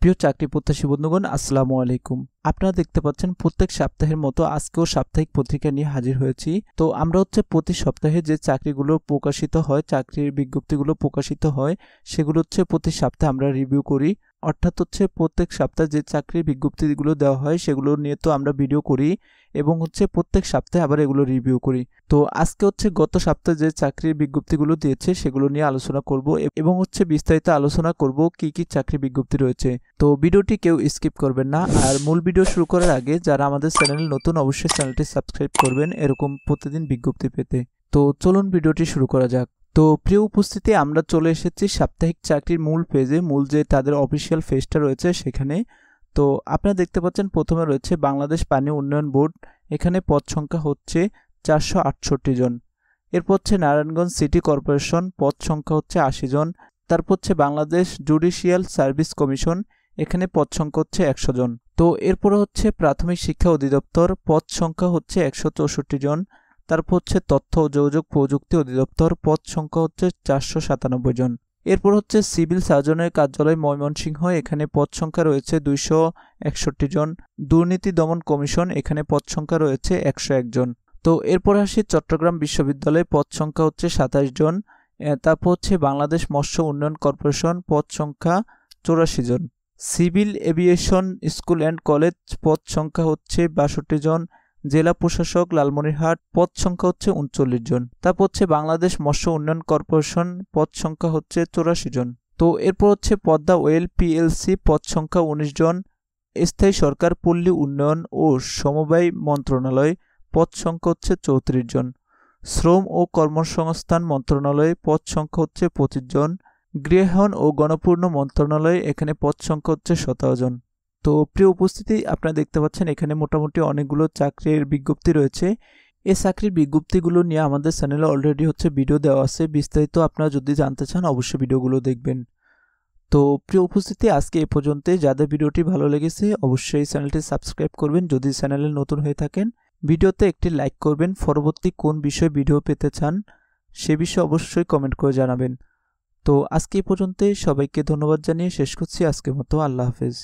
প্রিয় চাকরি প্রত্যাশী বন্ধুগণ, আসসালামু আলাইকুম। আপনারা দেখতে পাচ্ছেন প্রত্যেক সপ্তাহের মতো আজকেও সাপ্তাহিক পত্রিকা নিয়ে হাজির হয়েছি। তো আমরা প্রতি সপ্তাহে যে চাকরিগুলো প্রকাশিত হয়, চাকরির বিজ্ঞপ্তিগুলো প্রকাশিত হয়, সেগুলো প্রতি সপ্তাহে আমরা রিভিউ করি। অর্থাৎ প্রত্যেক সপ্তাহে যে চাকরির বিজ্ঞপ্তিগুলো দেওয়া হয় সেগুলো নিয়ে তো আমরা ভিডিও করি এবং প্রত্যেক সপ্তাহে আবার এগুলো রিভিউ করি। তো আজকে গত সপ্তাহে যে চাকরির বিজ্ঞপ্তিগুলো দিয়েছে সেগুলো নিয়ে আলোচনা করব এবং বিস্তারিত আলোচনা করব কি কি চাকরি বিজ্ঞপ্তি রয়েছে। তো ভিডিওটি কেউ স্কিপ করবেন না। আর মূল ভিডিও শুরু করার আগে যারা আমাদের চ্যানেল নতুন, অবশ্যই চ্যানেলটি সাবস্ক্রাইব করবেন এরকম প্রতিদিন বিজ্ঞপ্তি পেতে। তো চলুন ভিডিওটি শুরু করা যাক। তো প্রিয় উপস্থিতি, আমরা চলে এসেছি সাপ্তাহিক চাকরির মূল পেজে, মূল যে তাদের অফিসিয়াল পেজটা রয়েছে সেখানে। তো আপনারা দেখতে পাচ্ছেন প্রথমে রয়েছে বাংলাদেশ পানি উন্নয়ন বোর্ড। এখানে পদ সংখ্যা 468 জন। এরপর নারায়ণগঞ্জ সিটি কর্পোরেশন, পদ সংখ্যা 80 জন। তারপর বাংলাদেশ জুডিশিয়াল সার্ভিস কমিশন, এখানে পদ সংখ্যা 100 জন। তো এরপর প্রাথমিক শিক্ষা অধিদপ্তর, পদ সংখ্যা 164 জন। তারপর তথ্য ও যোগাযোগ প্রযুক্তি অধিদপ্তর, পদ সংখ্যা 497 জন। এরপর সিভিল সার্জনের কার্যালয় ময়মনসিংহ, এখানে পদ সংখ্যা রয়েছে 261 জন। দুর্নীতি দমন কমিশন, এখানে পদ সংখ্যা রয়েছে 101 জন। তো এরপর আসি চট্টগ্রাম বিশ্ববিদ্যালয়ে, পদ সংখ্যা 27 জন। তারপর বাংলাদেশ মৎস্য উন্নয়ন কর্পোরেশন, পদ সংখ্যা 84 জন। Civil aviation school and college, পদ সংখ্যা 62 জন। জেলা প্রশাসক লালমনিরহাট, পদ সংখ্যা 39 জন। তারপর বাংলাদেশ মৎস্য উন্নয়ন কর্পোরেশন, পদ সংখ্যা 84 জন। তো এরপর পদ্মা ওয়েল পিএলসি, পদ সংখ্যা 19 জন। স্থায়ী সরকার পল্লী উন্নয়ন ও সমবায় মন্ত্রণালয়, পদ সংখ্যা 34 জন। শ্রম ও কর্মসংস্থান মন্ত্রণালয়, পদ সংখ্যা 25 জন। গৃহায়ন ও গণপূর্ণ মন্ত্রণালয়, এখানে পদ সংখ্যা 17 জন। তো প্রিয় উপস্থিতি, আপনারা দেখতে পাচ্ছেন এখানে মোটামুটি অনেকগুলো চাকরির বিজ্ঞপ্তি রয়েছে। এই চাকরির বিজ্ঞপ্তিগুলো নিয়ে আমাদের চ্যানেলে অলরেডি ভিডিও দেওয়া আছে। বিস্তারিত আপনারা যদি জানতে চান অবশ্যই ভিডিওগুলো দেখবেন। তো প্রিয় উপস্থিতি, আজকে এ পর্যন্তই। যাদের ভিডিওটি ভালো লেগেছে অবশ্যই চ্যানেলটি সাবস্ক্রাইব করবেন যদি চ্যানেলে নতুন হয়ে থাকেন। ভিডিওতে একটি লাইক করবেন। পরবর্তী কোন বিষয়ে ভিডিও পেতে চান সে বিষয়ে অবশ্যই কমেন্ট করে জানাবেন। তো আজকে এ পর্যন্তই। সবাইকে ধন্যবাদ জানিয়ে শেষ করছি আজকের মতো। আল্লাহ হাফেজ।